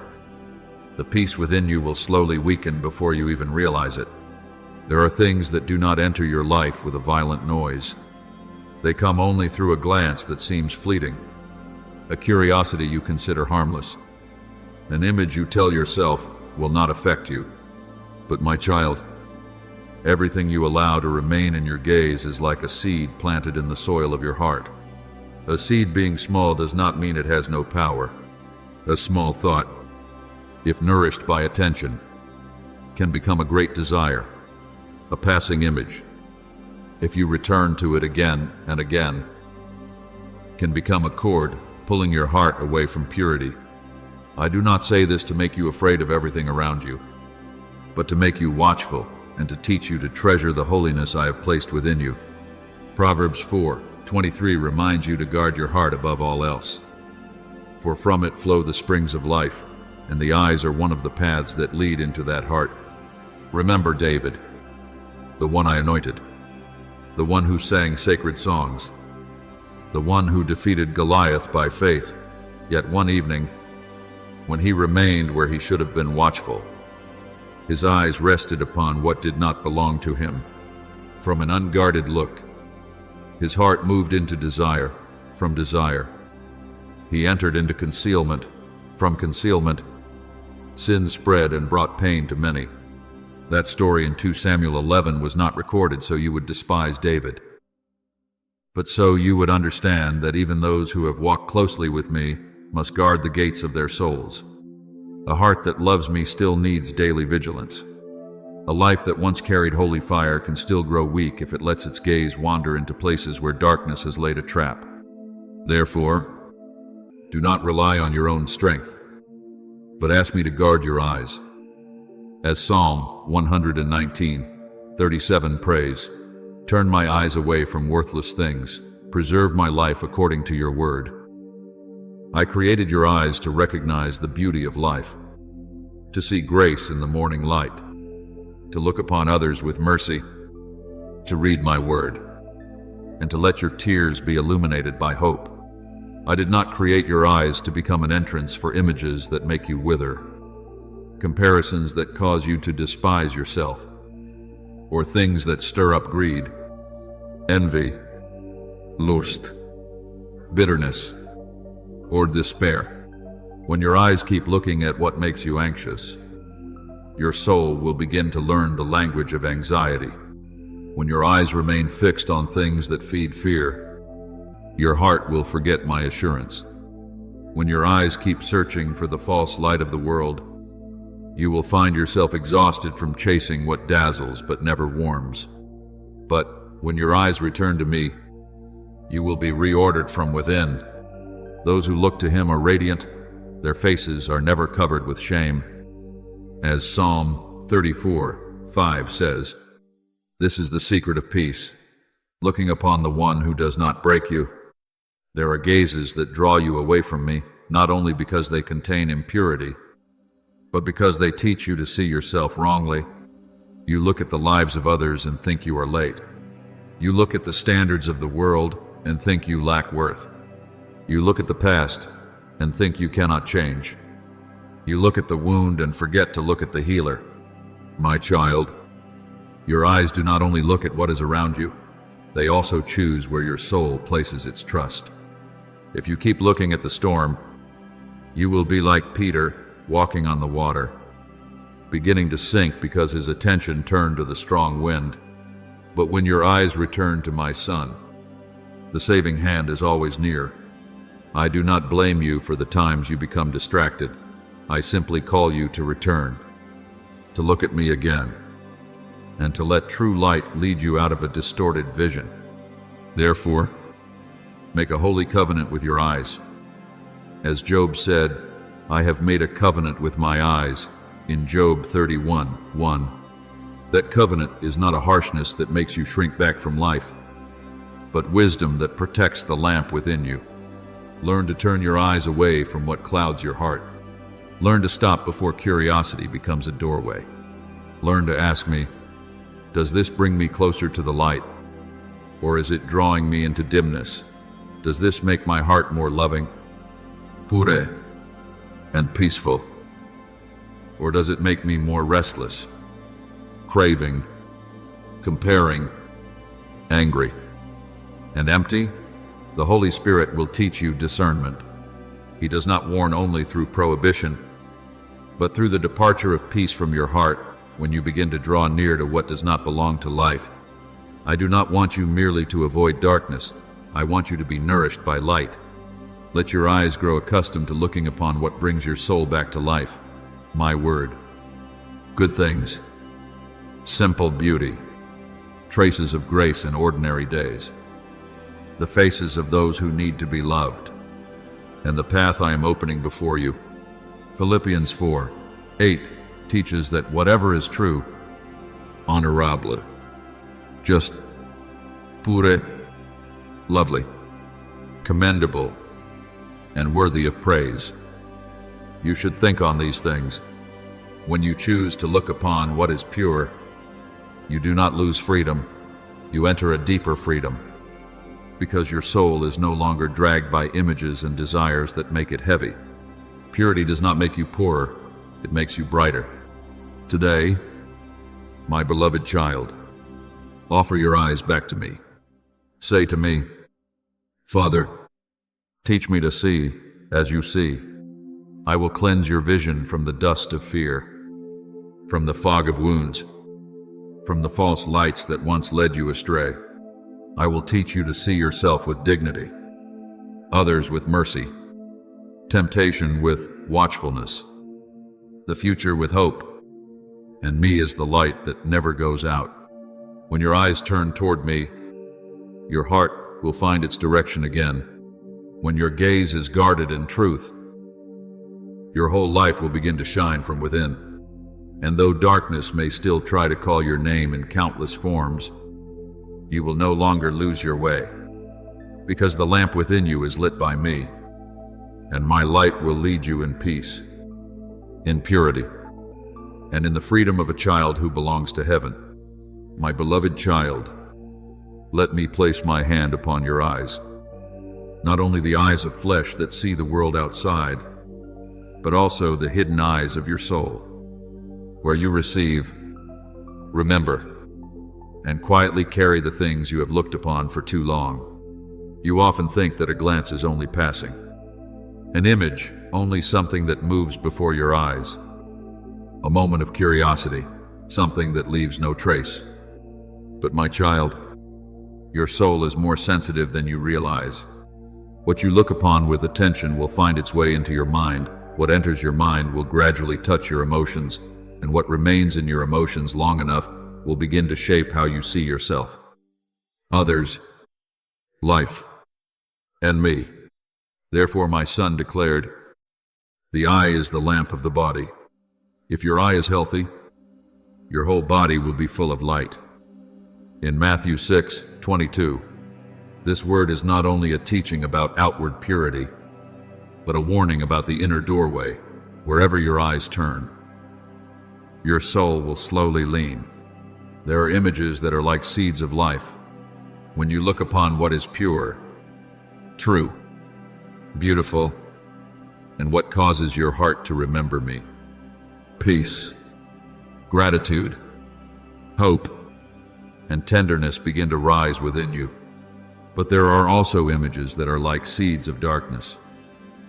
[SPEAKER 1] the peace within you will slowly weaken before you even realize it. There are things that do not enter your life with a violent noise. They come only through a glance that seems fleeting, a curiosity you consider harmless, an image you tell yourself will not affect you. But my child, everything you allow to remain in your gaze is like a seed planted in the soil of your heart. A seed being small does not mean it has no power. A small thought, if nourished by attention, can become a great desire, a passing image, if you return to it again and again, can become a cord pulling your heart away from purity. I do not say this to make you afraid of everything around you, but to make you watchful and to teach you to treasure the holiness I have placed within you. Proverbs 4:23 reminds you to guard your heart above all else, for from it flow the springs of life, and the eyes are one of the paths that lead into that heart. Remember David, the one I anointed, the one who sang sacred songs, the one who defeated Goliath by faith. Yet one evening, when he remained where he should have been watchful, his eyes rested upon what did not belong to him. From an unguarded look, his heart moved into desire. From desire, he entered into concealment. From concealment, sin spread and brought pain to many. That story in 2 Samuel 11 was not recorded so you would despise David, but so you would understand that even those who have walked closely with me must guard the gates of their souls. A heart that loves me still needs daily vigilance. A life that once carried holy fire can still grow weak if it lets its gaze wander into places where darkness has laid a trap. Therefore, do not rely on your own strength, but ask me to guard your eyes. As Psalm 119:37 prays, turn my eyes away from worthless things, preserve my life according to your word. I created your eyes to recognize the beauty of life, to see grace in the morning light, to look upon others with mercy, to read my word, and to let your tears be illuminated by hope. I did not create your eyes to become an entrance for images that make you wither, comparisons that cause you to despise yourself, or things that stir up greed, envy, lust, bitterness, or despair. When your eyes keep looking at what makes you anxious, your soul will begin to learn the language of anxiety. When your eyes remain fixed on things that feed fear, your heart will forget my assurance. When your eyes keep searching for the false light of the world, you will find yourself exhausted from chasing what dazzles but never warms. But when your eyes return to me, you will be reordered from within. Those who look to him are radiant, their faces are never covered with shame. As Psalm 34:5 says, this is the secret of peace, looking upon the one who does not break you. There are gazes that draw you away from me, not only because they contain impurity, but because they teach you to see yourself wrongly. You look at the lives of others and think you are late. You look at the standards of the world and think you lack worth. You look at the past and think you cannot change. You look at the wound and forget to look at the healer. My child, your eyes do not only look at what is around you, they also choose where your soul places its trust. If you keep looking at the storm, you will be like Peter walking on the water. beginning to sink because his attention turned to the strong wind. But when your eyes return to my Son, the saving hand is always near. I do not blame you for the times you become distracted. I simply call you to return, to look at me again, and to let true light lead you out of a distorted vision. Therefore, make a holy covenant with your eyes. As Job said, I have made a covenant with my eyes, in Job 31:1. That covenant is not a harshness that makes you shrink back from life, but wisdom that protects the lamp within you. Learn to turn your eyes away from what clouds your heart. Learn to stop before curiosity becomes a doorway. Learn to ask me, does this bring me closer to the light? Or is it drawing me into dimness? Does this make my heart more loving, pure, and peaceful? Or does it make me more restless, craving, comparing, angry, and empty? The Holy Spirit will teach you discernment. He does not warn only through prohibition, but through the departure of peace from your heart when you begin to draw near to what does not belong to life. I do not want you merely to avoid darkness. I want you to be nourished by light. Let your eyes grow accustomed to looking upon what brings your soul back to life. My word. Good things. Simple beauty. Traces of grace in ordinary days. The faces of those who need to be loved. And the path I am opening before you. Philippians 4:8 teaches that whatever is true, honorable, just, pure, lovely, commendable, and worthy of praise. You should think on these things. When you choose to look upon what is pure, you do not lose freedom, you enter a deeper freedom, because your soul is no longer dragged by images and desires that make it heavy. Purity does not make you poorer, it makes you brighter. Today, my beloved child, offer your eyes back to me. Say to me, Father, teach me to see as you see. I will cleanse your vision from the dust of fear, from the fog of wounds, from the false lights that once led you astray. I will teach you to see yourself with dignity, others with mercy, temptation with watchfulness, the future with hope, and me as the light that never goes out. When your eyes turn toward me, your heart will find its direction again. When your gaze is guarded in truth, your whole life will begin to shine from within. And though darkness may still try to call your name in countless forms, you will no longer lose your way, because the lamp within you is lit by me, and my light will lead you in peace, in purity, and in the freedom of a child who belongs to heaven. My beloved child, let me place my hand upon your eyes, not only the eyes of flesh that see the world outside, but also the hidden eyes of your soul, where you receive, remember, and quietly carry the things you have looked upon for too long. You often think that a glance is only passing, an image only something that moves before your eyes, a moment of curiosity, something that leaves no trace. But my child, your soul is more sensitive than you realize. What you look upon with attention will find its way into your mind. What enters your mind will gradually touch your emotions, and what remains in your emotions long enough will begin to shape how you see yourself, others, life, and me. Therefore my son declared, the eye is the lamp of the body. If your eye is healthy, your whole body will be full of light. In Matthew 6:22, this word is not only a teaching about outward purity, but a warning about the inner doorway. Wherever your eyes turn, your soul will slowly lean. There are images that are like seeds of life. When you look upon what is pure, true, beautiful, and what causes your heart to remember me, peace, gratitude, hope, and tenderness begin to rise within you. But there are also images that are like seeds of darkness.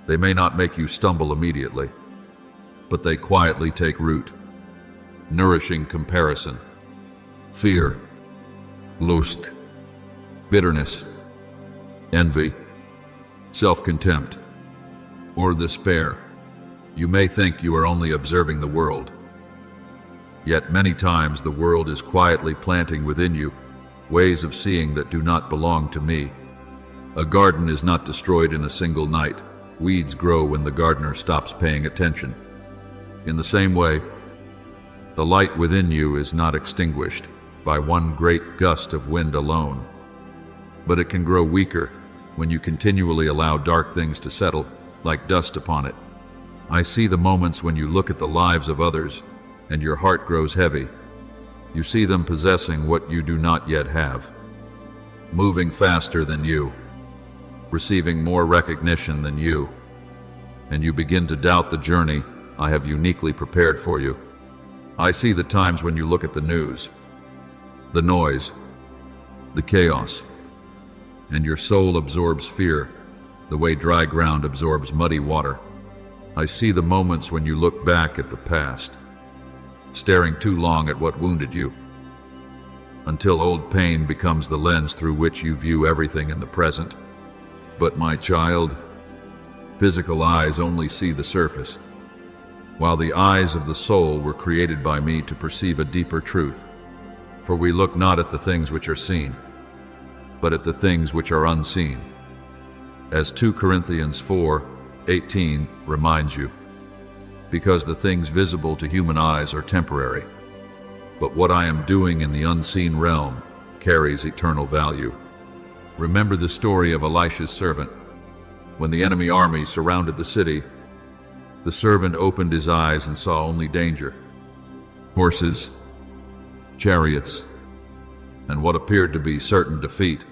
[SPEAKER 1] They may not make you stumble immediately, but they quietly take root. nourishing comparison, fear, lust, bitterness, envy, self-contempt, or despair. You may think you are only observing the world, yet many times the world is quietly planting within you ways of seeing that do not belong to me. A garden is not destroyed in a single night. Weeds grow when the gardener stops paying attention. In the same way, the light within you is not extinguished by one great gust of wind alone, but it can grow weaker when you continually allow dark things to settle like dust upon it. I see the moments when you look at the lives of others and your heart grows heavy. You see them possessing what you do not yet have, moving faster than you, receiving more recognition than you, and you begin to doubt the journey I have uniquely prepared for you. I see the times when you look at the news, the noise, the chaos, and your soul absorbs fear the way dry ground absorbs muddy water. I see the moments when you look back at the past, staring too long at what wounded you, until old pain becomes the lens through which you view everything in the present. But my child, physical eyes only see the surface, while the eyes of the soul were created by me to perceive a deeper truth. For we look not at the things which are seen, but at the things which are unseen. As 2 Corinthians 4:18 reminds you, because the things visible to human eyes are temporary, but what I am doing in the unseen realm carries eternal value. Remember the story of Elisha's servant. When the enemy army surrounded the city, the servant opened his eyes and saw only danger, horses, chariots, and what appeared to be certain defeat.